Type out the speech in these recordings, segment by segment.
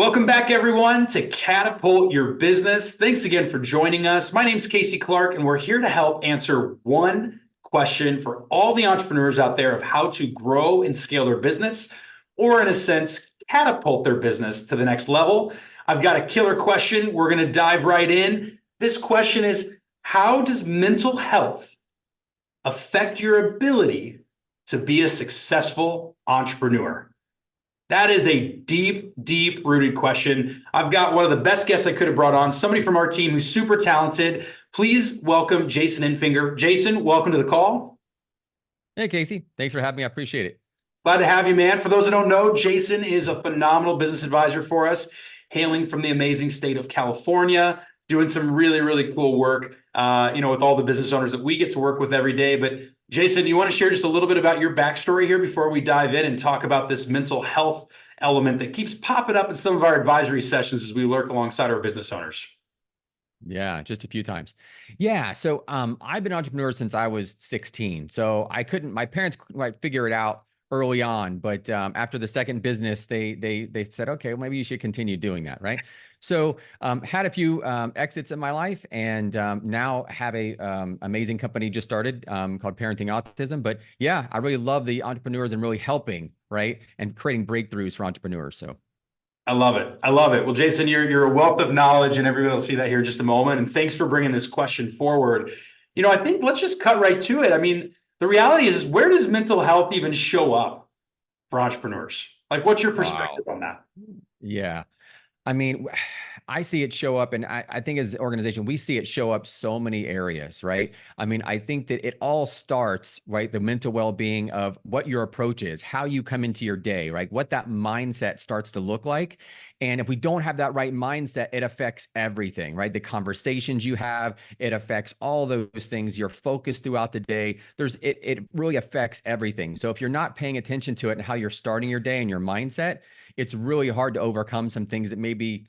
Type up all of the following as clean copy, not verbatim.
Welcome back, everyone, to Catapult Your Business. Thanks again for joining us. My name is Casey Clark, and we're here to help answer one question for all the entrepreneurs out there of how to grow and scale their business, or in a sense, catapult their business to the next level. I've got a killer question. We're going to dive right in. This question is, how does mental health affect your ability to be a successful entrepreneur? That is a deep, deep rooted question. I've got one of the best guests I could have brought on, somebody from our team who's super talented. Please welcome Jason Infinger. Jason, welcome to the call. Hey, Casey. Thanks for having me. I appreciate it. Glad to have you, man. For those who don't know, Jason is a phenomenal business advisor for us, hailing from the amazing state of California, doing some really, really cool work, with all the business owners that we get to work with every day. But Jason, you want to share just a little bit about your backstory here before we dive in and talk about this mental health element that keeps popping up in some of our advisory sessions as we work alongside our business owners? Yeah, just a few times. Yeah, so I've been an entrepreneur since I was 16. So my parents might figure it out early on, but after the second business, they said, okay, well, maybe you should continue doing that, right? So had a few exits in my life, and now have a amazing company just started called Parenting Autism. But yeah, I really love the entrepreneurs and really helping, right, and creating breakthroughs for entrepreneurs. So. I love it. I love it. Well, Jason, you're a wealth of knowledge, and everybody will see that here in just a moment. And thanks for bringing this question forward. I think let's just cut right to it. I mean, the reality is where does mental health even show up for entrepreneurs? Like, what's your perspective on that? Yeah. I mean, I see it show up, and I think as an organization, we see it show up so many areas, right? I mean, I think that it all starts, right? The mental well-being of what your approach is, how you come into your day, right? What that mindset starts to look like. And if we don't have that right mindset, it affects everything, right? The conversations you have, it affects all those things, your focus throughout the day. It really affects everything. So if you're not paying attention to it and how you're starting your day and your mindset, it's really hard to overcome some things that maybe,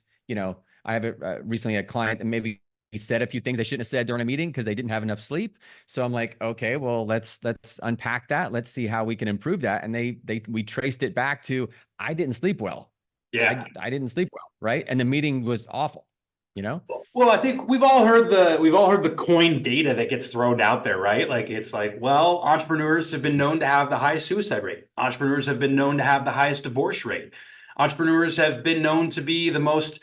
I have recently a client that maybe he said a few things they shouldn't have said during a meeting because they didn't have enough sleep. So I'm like, okay, well, let's unpack that. Let's see how we can improve that. And we traced it back to, I didn't sleep well. Yeah. I didn't sleep well, right? And the meeting was awful, Well, I think we've all heard the coin data that gets thrown out there, right? Like it's like, well, entrepreneurs have been known to have the highest suicide rate. Entrepreneurs have been known to have the highest divorce rate. Entrepreneurs have been known to be the most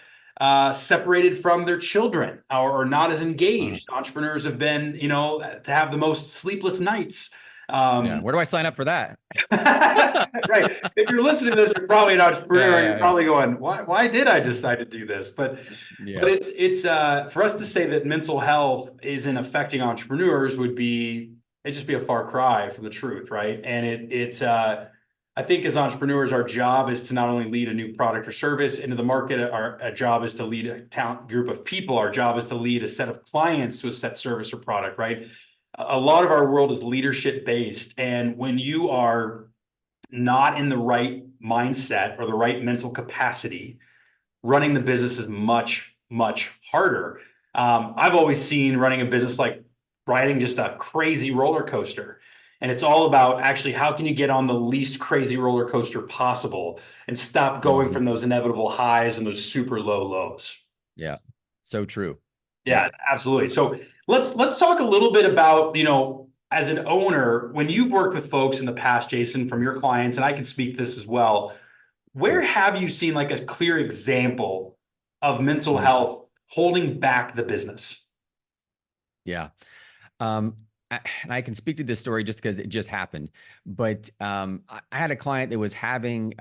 separated from their children, or not as engaged. Entrepreneurs have been, to have the most sleepless nights. Yeah. Where do I sign up for that? Right. If you're listening to this, you're probably an entrepreneur. You're Yeah. probably going, why did I decide to do this? But Yeah. it's for us to say that mental health isn't affecting entrepreneurs it'd just be a far cry from the truth, right? And I think as entrepreneurs, our job is to not only lead a new product or service into the market, our job is to lead a talent group of people. Our job is to lead a set of clients to a set service or product, right? A lot of our world is leadership based. And when you are not in the right mindset or the right mental capacity, running the business is much, much harder. I've always seen running a business like riding just a crazy roller coaster. And it's all about actually how can you get on the least crazy roller coaster possible and stop going from those inevitable highs and those super low lows. Yeah. So true. Yeah, Yeah. absolutely. So let's talk a little bit about, as an owner, when you've worked with folks in the past, Jason, from your clients, and I can speak this as well, where Sure. have you seen like a clear example of mental health holding back the business? Yeah. Um, and I can speak to this story just because it just happened. But I had a client that was having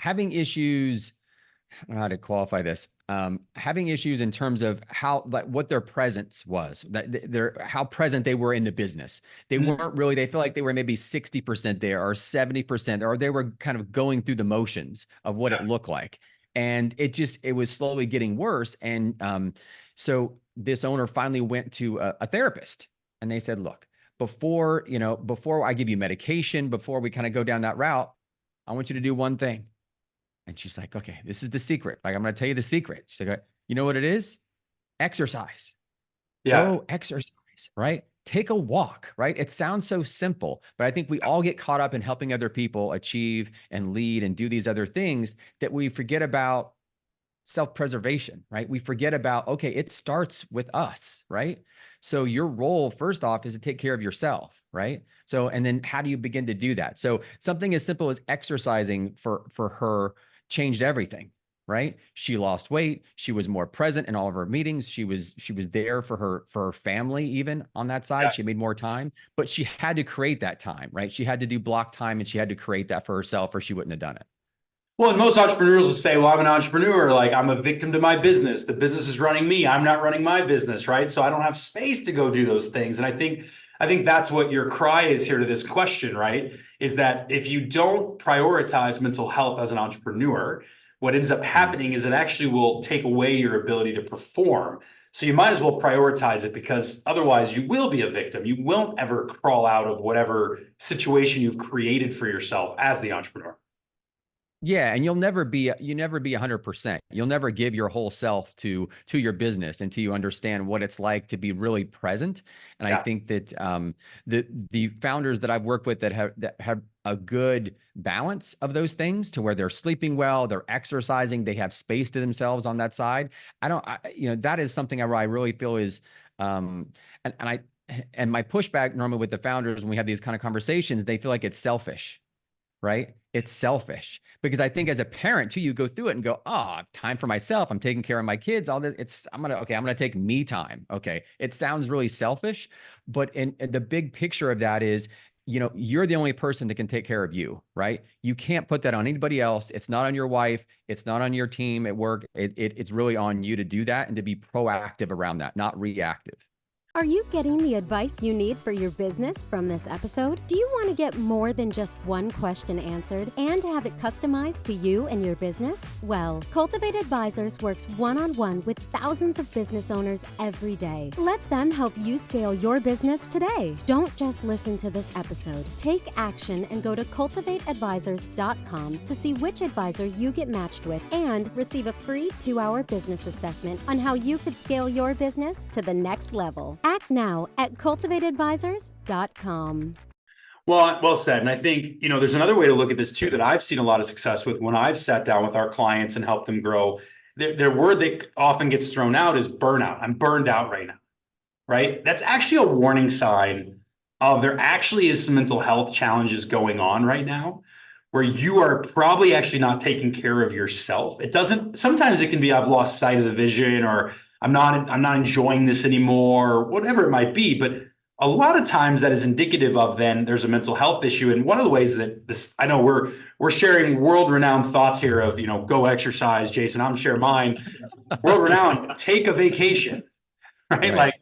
issues. I don't know how to qualify this. Having issues in terms of what their presence was, how present they were in the business. They weren't really. They felt like they were maybe 60% there or 70%, or they were kind of going through the motions of what it looked like, and it was slowly getting worse. And so this owner finally went to a therapist, and they said, "Look, before I give you medication, before we kind of go down that route, I want you to do one thing." And she's like, okay, this is the secret. Like, I'm going to tell you the secret. She's like, you know what it is? Exercise. Yeah. Go exercise, right? take a walk, right? It sounds so simple, but I think we all get caught up in helping other people achieve and lead and do these other things that we forget about self-preservation, right? We forget about, okay, it starts with us, right? So your role, first off, is to take care of yourself, right? So, and then how do you begin to do that? So something as simple as exercising for her changed everything, right? She lost weight. She was more present in all of her meetings. She was there for her family, even on that Yeah. side. She made more time, but she had to create that time, right? She had to do block time and she had to create that for herself, or she wouldn't have done it. Well, and most entrepreneurs will say, well, I'm an entrepreneur. Like I'm a victim to my business. The business is running me. I'm not running my business, right? So I don't have space to go do those things. And I think that's what your cry is here to this question, right? Is that if you don't prioritize mental health as an entrepreneur, what ends up Mhm. happening is it actually will take away your ability to perform. So you might as well prioritize it, because otherwise you will be a victim. You won't ever crawl out of whatever situation you've created for yourself as the entrepreneur. Yeah, and you never be 100%. You'll never give your whole self to your business until you understand what it's like to be really present. And I Yeah. think that the founders that I've worked with that have a good balance of those things, to where they're sleeping well, they're exercising, they have space to themselves on that side. That is something I really feel is um and I and my pushback normally with the founders when we have these kind of conversations, they feel like it's selfish, right? It's selfish because I think as a parent too, you go through it and go, oh, time for myself. I'm taking care of my kids. All this. I'm gonna take me time. Okay. It sounds really selfish, but in the big picture of that is, you're the only person that can take care of you, right? You can't put that on anybody else. It's not on your wife. It's not on your team at work. It's really on you to do that and to be proactive around that, not reactive. Are you getting the advice you need for your business from this episode? Do you want to get more than just one question answered and have it customized to you and your business? Well, Cultivate Advisors works one-on-one with thousands of business owners every day. Let them help you scale your business today. Don't just listen to this episode. Take action and go to cultivateadvisors.com to see which advisor you get matched with and receive a free 2-hour business assessment on how you could scale your business to the next level. Act now at cultivateadvisors.com. Well said. And I think, there's another way to look at this too that I've seen a lot of success with when I've sat down with our clients and helped them grow. Their word that often gets thrown out is burnout. I'm burned out right now, right? That's actually a warning sign of there actually is some mental health challenges going on right now, where you are probably actually not taking care of yourself. Sometimes it can be, I've lost sight of the vision, or I'm not enjoying this anymore, or whatever it might be. But a lot of times that is indicative of, then there's a mental health issue. And one of the ways that this, I know we're sharing world renowned thoughts here of, go exercise, Jason, I'm sharing mine. World renowned, take a vacation, right? Right.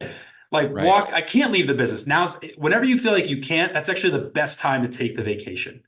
Like Right. walk. I can't leave the business now. Whenever you feel like you can't, that's actually the best time to take the vacation.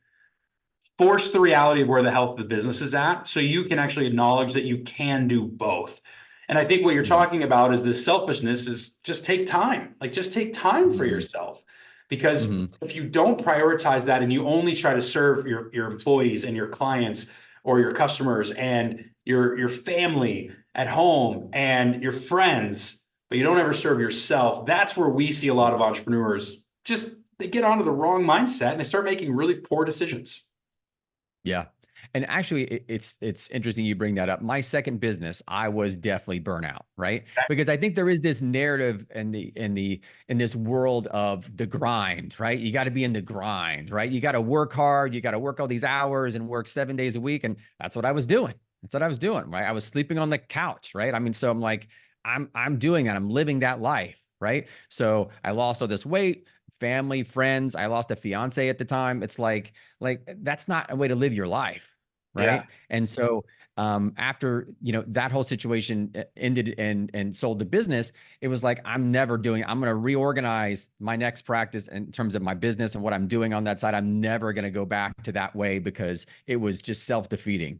Force the reality of where the health of the business is at, so you can actually acknowledge that you can do both. And I think what you're Mhm. talking about is this selfishness is just take time, like just take time for Mhm. yourself. Because Mhm. if you don't prioritize that and you only try to serve your employees and your clients or your customers and your family at home and your friends, but you don't ever serve yourself, that's where we see a lot of entrepreneurs just, they get onto the wrong mindset and they start making really poor decisions. Yeah. And actually, it's interesting you bring that up. My second business, I was definitely burnout, right? Because I think there is this narrative in this world of the grind, right? You got to be in the grind, right? You got to work hard, you got to work all these hours and work 7 days a week. And that's what I was doing. That's what I was doing, right? I was sleeping on the couch, right? I mean, so I'm like, I'm doing that. I'm living that life, right? So I lost all this weight, family, friends. I lost a fiance at the time. It's like that's not a way to live your life, Yeah. right? And so after that whole situation ended and sold the business, it was like I'm going to reorganize my next practice in terms of my business and what I'm doing on that side. I'm never going to go back to that way because it was just self-defeating,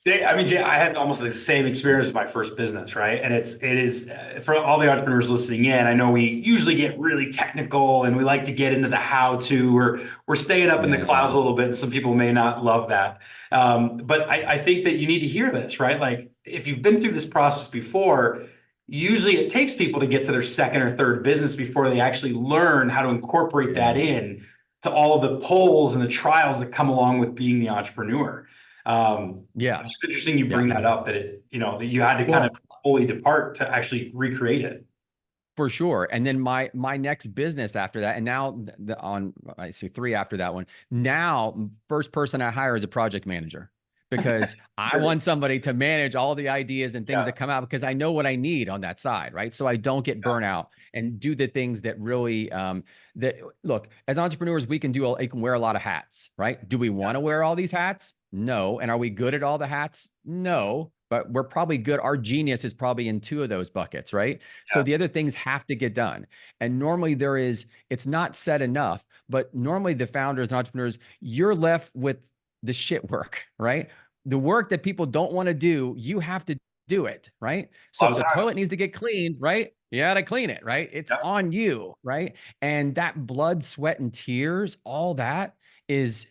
I mean, Jay, I had almost the same experience with my first business, right? And it is for all the entrepreneurs listening in. I know we usually get really technical and we like to get into the how to. We're staying up in the Yeah. clouds a little bit, and some people may not love that. But I think that you need to hear this, right? Like if you've been through this process before, usually it takes people to get to their second or third business before they actually learn how to incorporate that in to all of the pulls and the trials that come along with being the entrepreneur. So Yeah. it's just interesting you Yeah. bring that up, that that you had to kind of Well, fully depart to actually recreate it. for sure. And then my next business after that, and now I see 3 after that one. Now, first person I hire is a project manager, because I want somebody to manage all the ideas and things Yeah. that come out, because I know what I need on that side, right? So I don't get burnout and do the things that really that look, as entrepreneurs, we can wear a lot of hats, right? Do we want to wear all these hats? No. And are we good at all the hats? No. But we're probably good. Our genius is probably in 2 of those buckets, right? So Yeah. the other things have to get done. And normally it's not said enough, but normally the founders and entrepreneurs, you're left with the shit work, right? The work that people don't want to do, you have to do it, right? A So lot if of the toilet times. needs to get cleaned, right? You got to clean it, right? It's Yeah. on you, right? And that blood, sweat, and tears, all that is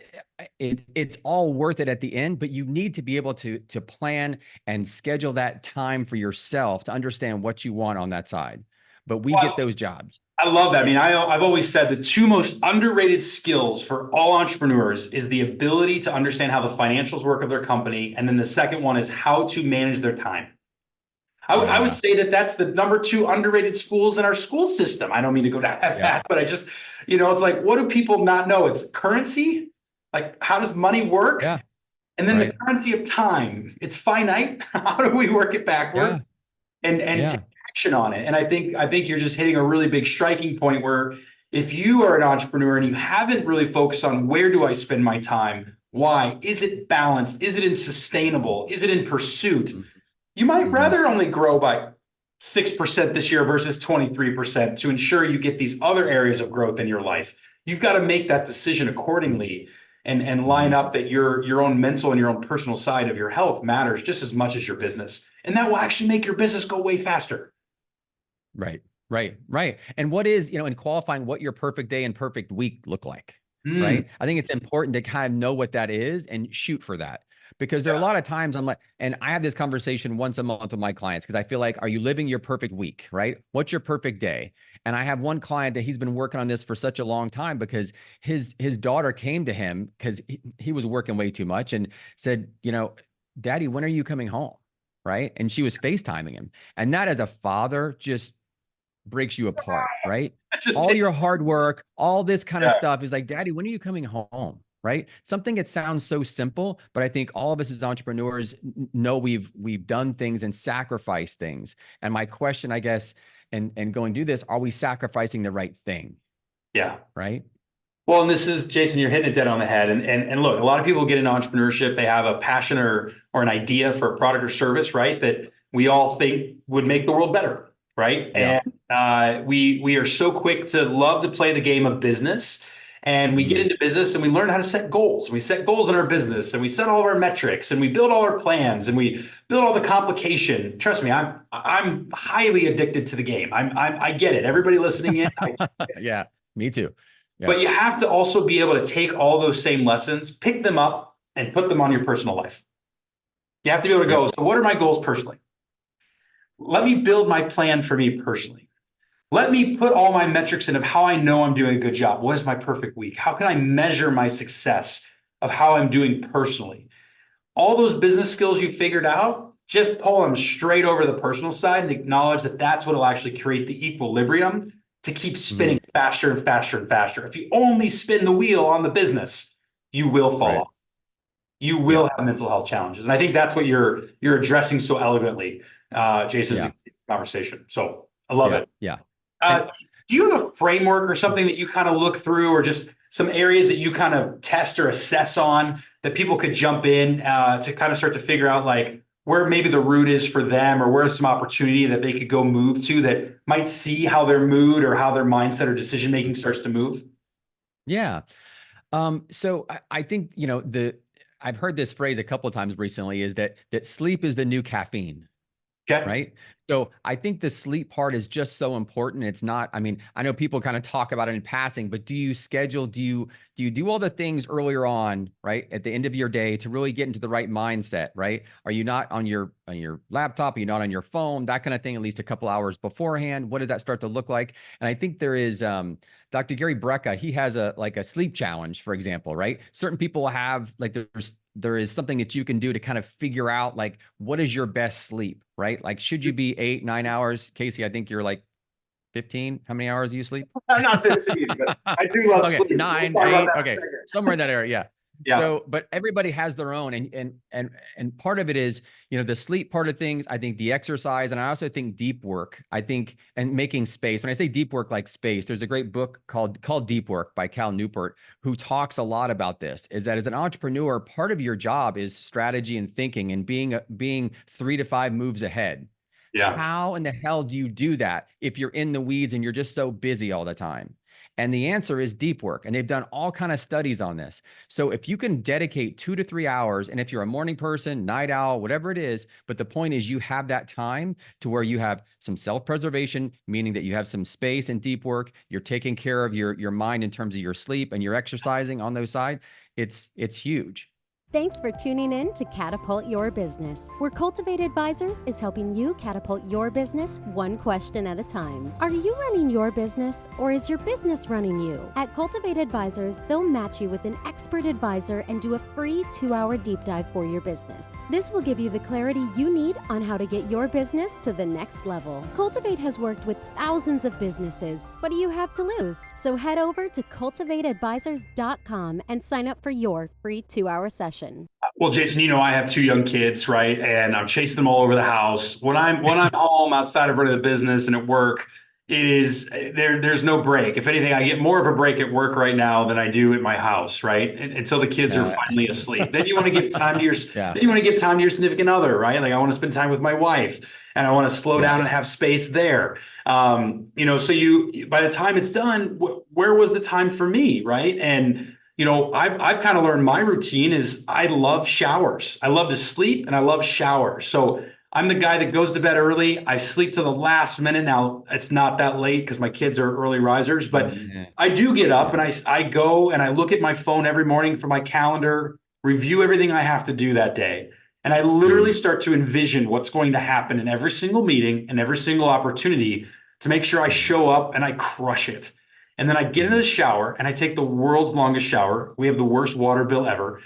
it's all worth it at the end, but you need to be able to plan and schedule that time for yourself to understand what you want on that side. But we get Well, those jobs. I love that. I mean, I've always said the 2 most underrated skills for all entrepreneurs is the ability to understand how the financials work of their company. And then the second one is how to manage their time. I would Yeah. say that that's the number 2 underrated schools in our school system. I don't mean to go down that Yeah. path, but I just, it's like, what do people not know? It's currency. Like, how does money work? Yeah. And then the Right. currency of time. It's finite. How do we work it Yeah. backwards and take Yeah. action on it? And I think you're just hitting a really big striking point where if you are an entrepreneur and you haven't really focused on where do I spend my time? Why? Is it balanced? Is it in sustainable? Is it in pursuit? You might Mm-hmm. rather only grow by 6% this year versus 23% to ensure you get these other areas of growth in your life. You've got to make that decision accordingly and line up that your own mental and your own personal side of your health matters just as much as your business. And that will actually make your business go way faster. Right. Right. Right. And what is, in qualifying what your perfect day and perfect week look like, Mm, right? I think it's important to kind of know what that is and shoot for that. Because there are a lot of times I'm like, and I have this conversation once a month with my clients, because I feel like, are you living your perfect week, right? What's your perfect day? And I have one client that he's been working on this for such a long time, because his daughter came to him because he was working way too much and said, Daddy, when are you coming home? Right. And she was FaceTiming him. And that, as a father, just breaks you apart, right? that just All takes, your hard work, all this kind of yeah, stuff is like, Daddy, when are you coming home? Right? Something that sounds so simple, but I think all of us as entrepreneurs know we've done things and sacrificed things. And my question, I guess, and going to do this, are we sacrificing the right thing? yeah. Right? Well, and this is, Jason, you're hitting it dead on the head. And look, a lot of people get into entrepreneurship. They have a passion or an idea for a product or service, right? That we all think would make the world better, right? Yeah. And we are so quick to love to play the game of business. And we get into business and we learn how to set goals. We set goals in our business and we set all of our metrics and we build all our plans and we build all the complication. Trust me, I'm highly addicted to the game. I get it. Everybody listening in, Yeah. Me too. Yeah. but you have to also be able to take all those same lessons, pick them up, and put them on your personal life. You have to be able to go, Yep. so what are my goals personally? Let me build my plan for me personally. Let me put all my metrics in of how I know I'm doing a good job. What is my perfect week? How can I measure my success of how I'm doing personally? All those business skills you figured out, just pull them straight over the personal side and acknowledge that that's what will actually create the equilibrium to keep spinning faster and faster and faster. If you only spin the wheel on the business, you will fall Right. off. You Yeah. will have mental health challenges. And I think that's what you're addressing so elegantly, Jason, Yeah. in the conversation. So I love Yeah. it. Yeah. Do you have a framework or something that you kind of look through, or just some areas that you kind of test or assess on that people could jump in to kind of start to figure out like where maybe the root is for them, or where's some opportunity that they could go move to that might see how their mood or how their mindset or decision making starts to move? Yeah. So I think, I've heard this phrase a couple of times recently, is that sleep is the new caffeine. Okay. right? So I think the sleep part is just so important. It's not, I mean, I know people kind of talk about it in passing, but do you schedule, do you do all the things earlier on, right? At the end of your day to really get into the right mindset, right? Are you not on your laptop? Are you not on your phone? That kind of thing, at least a couple hours beforehand. What does that start to look like? And I think there is Dr. Gary Brecka, he has a sleep challenge, for example, right? Certain people have like there is something that you can do to kind of figure out like what is your best sleep, right? Like should you be 8, 9 hours? Casey, I think you're like 15. How many hours do you sleep? I'm not 15, but I do love Okay, sleep. We'll 9, talk about 8. that in a Okay, second. somewhere in that area. Yeah. Yeah. So, but everybody has their own, and part of it is, you know, the sleep part of things. I think the exercise, and I also think deep work. I think, and making space. When I say deep work, like space, there's a great book called Deep Work by Cal Newport, who talks a lot about this. Is that as an entrepreneur, part of your job is strategy and thinking, and being 3 to 5 moves ahead. Yeah. How in the hell do you do that if you're in the weeds and you're just so busy all the time? And the answer is deep work. And they've done all kind of studies on this. So if you can dedicate 2 to 3 hours, and if you're a morning person, night owl, whatever it is, but the point is you have that time to where you have some self-preservation, meaning that you have some space and deep work, you're taking care of your mind in terms of your sleep, and you're exercising on those side, it's huge. Thanks for tuning in to Catapult Your Business, where Cultivate Advisors is helping you catapult your business one question at a time. Are you running your business, or is your business running you? At Cultivate Advisors, they'll match you with an expert advisor and do a free 2-hour deep dive for your business. This will give you the clarity you need on how to get your business to the next level. Cultivate has worked with thousands of businesses. What do you have to lose? So head over to cultivateadvisors.com and sign up for your free 2-hour session. Well, Jason, you know, I have 2 young kids, right? And I'm chasing them all over the house. When I'm home outside of running the business and at work, it is there's no break. If anything, I get more of a break at work right now than I do at my house, right? Until the kids are finally asleep. Then you want to give time to your then you want to give time to your significant other, right? Like I want to spend time with my wife, and I want to slow down and have space there. You know, so by the time it's done, where was the time for me, right? And you know, I've kind of learned my routine is I love showers. I love to sleep and I love showers. So I'm the guy that goes to bed early. I sleep to the last minute. Now it's not that late because my kids are early risers, but I do get up and I go and I look at my phone every morning for my calendar, review everything I have to do that day. And I literally start to envision what's going to happen in every single meeting and every single opportunity to make sure I show up and I crush it. And then I get into the shower and I take the world's longest shower. We have the worst water bill ever.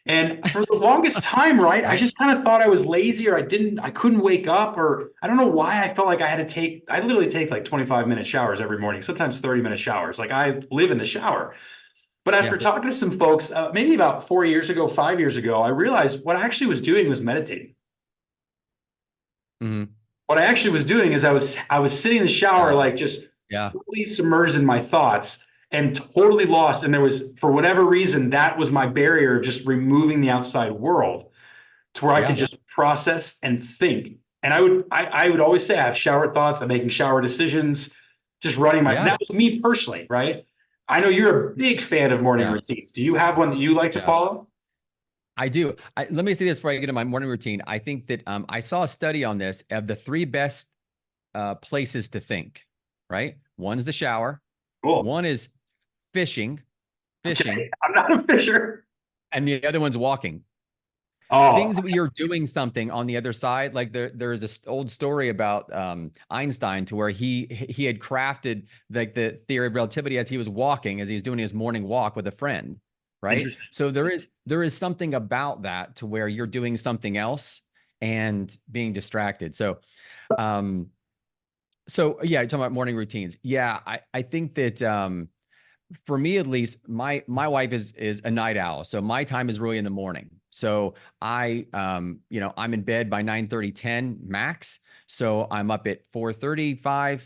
And for the longest time, right, I just kind of thought I was lazy, or I couldn't wake up, or I don't know why I felt like I literally take like 25-minute showers every morning, sometimes 30-minute showers. Like I live in the shower. But after talking to some folks, maybe about 4 years ago, 5 years ago, I realized what I actually was doing was meditating. What I actually was doing is I was sitting in the shower, like just fully submerged in my thoughts and totally lost. And there was, for whatever reason, that was my barrier of just removing the outside world to where I could just process and think. And I would always say I have shower thoughts. I'm making shower decisions, just running that was me personally, right? I know you're a big fan of morning routines. Do you have one that you like to follow? I do. Let me say this before I get into my morning routine. I think that I saw a study on this of the 3 best places to think, right? One's the shower. Cool. One is fishing. Okay. I'm not a fisher. And the other one's walking. Things that you're doing something on the other side. Like there is this old story about Einstein, to where he had crafted like the theory of relativity as he was walking, as he was doing his morning walk with a friend. Right. So there is something about that, to where you're doing something else and being distracted. So, yeah, you're talking about morning routines. Yeah. I think that, for me, at least, my wife is a night owl. So my time is really in the morning. So I'm in bed by 9:30, 10 max. So I'm up at 4:35,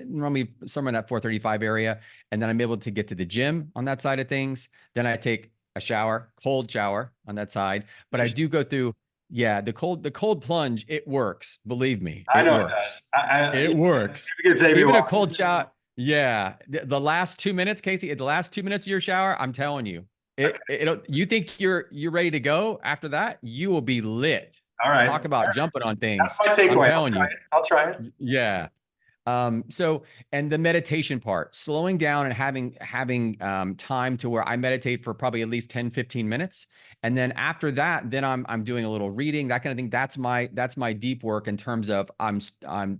normally somewhere in that 4:35 area. And then I'm able to get to the gym on that side of things. Then I take a shower, cold shower on that side. But I do go through, the cold plunge. It works. Believe me. I know works. it does. It works. Even a cold shower. Yeah. The last 2 minutes, Casey, the last 2 minutes of your shower, I'm telling you, you think you're ready to go after that, you will be lit. All right. Talk about jumping on That's things. my I'm takeaway. telling you. I'll try it. Yeah. So, and the meditation part, slowing down and having time to where I meditate for probably at least 10, 15 minutes. And then after that, then I'm doing a little reading, that kind of thing. That's my deep work in terms of I'm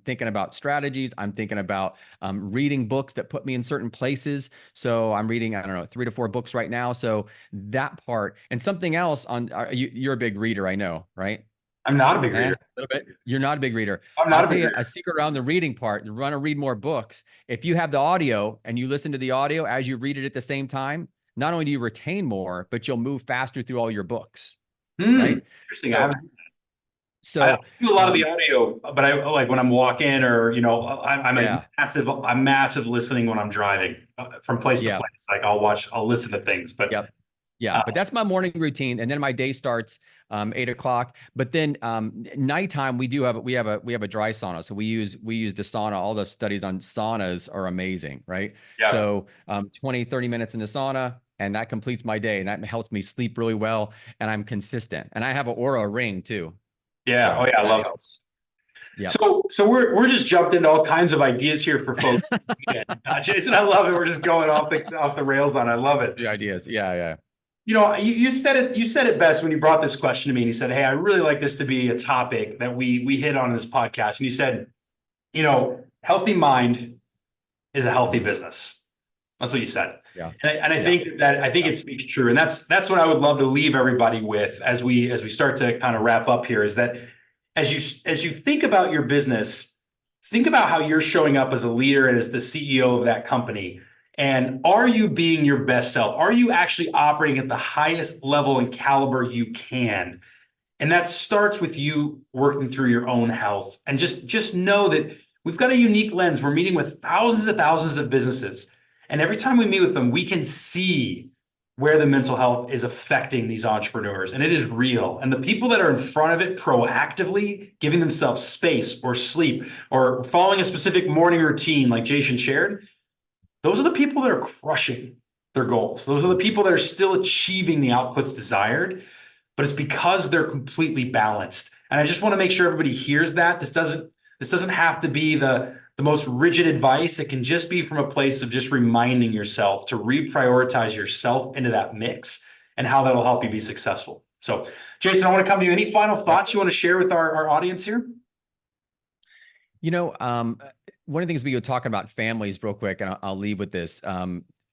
thinking about strategies. I'm thinking about reading books that put me in certain places. So I'm reading, I don't know, 3 to 4 books right now. So that part and something else on, you're a big reader, I know, right? I'm not a big A reader. little bit. You're not a big reader. I'm not I'll a tell big you reader. a secret around the reading part. You want to read more books. If you have the audio and you listen to the audio as you read it at the same time, not only do you retain more, but you'll move faster through all your books. Right. Interesting. So, I so do a lot of the audio, but I like when I'm walking or, yeah, I'm massive listening when I'm driving from place to yeah, place. Like I'll listen to things, but yep. Yeah, but that's my morning routine, and then my day starts 8 o'clock. But then nighttime we have a dry sauna, so we use the sauna. All the studies on saunas are amazing, right? yeah, So 20, 30 minutes in the sauna, and that completes my day, and that helps me sleep really well, and I'm consistent. And I have an Aura ring too, yeah. Oh so yeah, I that love it. helps. Yeah, So we're just jumped into all kinds of ideas here for folks. Jason, I love it. We're just going off the rails on. I love it. the ideas. Yeah, yeah. You said it best when you brought this question to me and you said, "Hey, I really like this to be a topic that we hit on in this podcast." And you said, healthy mind is a healthy business. That's what you said. Yeah. And I Yeah. think it speaks true. And that's what I would love to leave everybody with as we start to kind of wrap up here is that as you think about your business, think about how you're showing up as a leader and as the CEO of that company. And are you being your best self? Are you actually operating at the highest level and caliber you can? And that starts with you working through your own health. And just know that we've got a unique lens. We're meeting with thousands of businesses. And every time we meet with them, we can see where the mental health is affecting these entrepreneurs. And it is real. And the people that are in front of it proactively, giving themselves space or sleep or following a specific morning routine like Jason shared, those are the people that are crushing their goals. Those are the people that are still achieving the outputs desired, but it's because they're completely balanced. And I just want to make sure everybody hears that. This doesn't have to be the most rigid advice. It can just be from a place of just reminding yourself to reprioritize yourself into that mix and how that'll help you be successful. So, Jason, I want to come to you. Any final thoughts you want to share with our audience here? One of the things we were talking about families real quick, and I'll leave with this.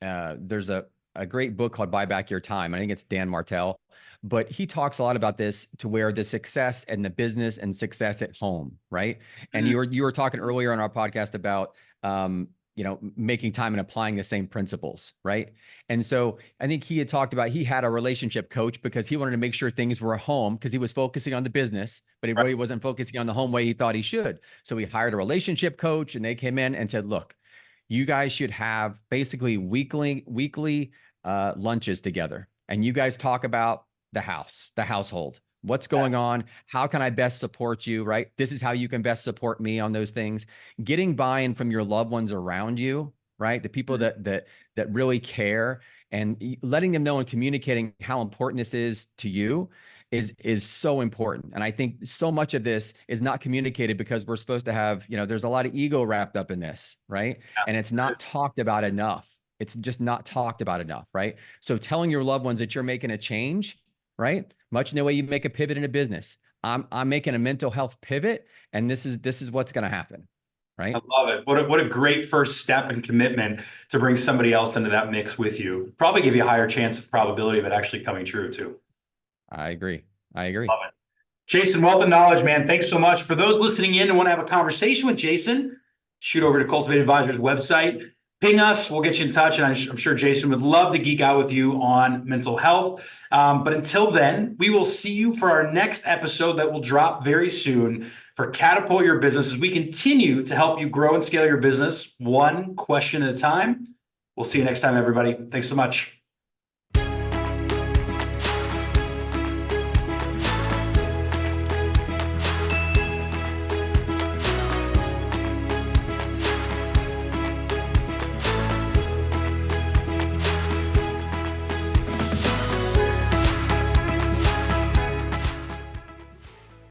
There's a great book called Buy Back Your Time. I think it's Dan Martell, but he talks a lot about this to where the success and the business and success at home, right? And you were talking earlier on our podcast about making time and applying the same principles, right? And so I think he had talked about, he had a relationship coach because he wanted to make sure things were home because he was focusing on the business, but he really wasn't focusing on the home way he thought he should. So he hired a relationship coach and they came in and said, look, you guys should have basically weekly lunches together. And you guys talk about the household. What's going on? How can I best support you, right? This is how you can best support me on those things. Getting buy-in from your loved ones around you, right? The people that really care and letting them know and communicating how important this is to you is so important. And I think so much of this is not communicated because we're supposed to have, there's a lot of ego wrapped up in this, right? And it's not talked about enough. It's just not talked about enough, right? So telling your loved ones that you're making a change, right? Much in the way you make a pivot in a business. I'm making a mental health pivot, and this is what's going to happen, right? I love it. What a great first step and commitment to bring somebody else into that mix with you. Probably give you a higher chance of probability of it actually coming true too. I agree. Love it. Jason, wealth of knowledge, man. Thanks so much. For those listening in and want to have a conversation with Jason, shoot over to Cultivate Advisors website. Ping us. We'll get you in touch. And I'm sure Jason would love to geek out with you on mental health. But until then, we will see you for our next episode that will drop very soon for Catapult Your Business as we continue to help you grow and scale your business one question at a time. We'll see you next time, everybody. Thanks so much.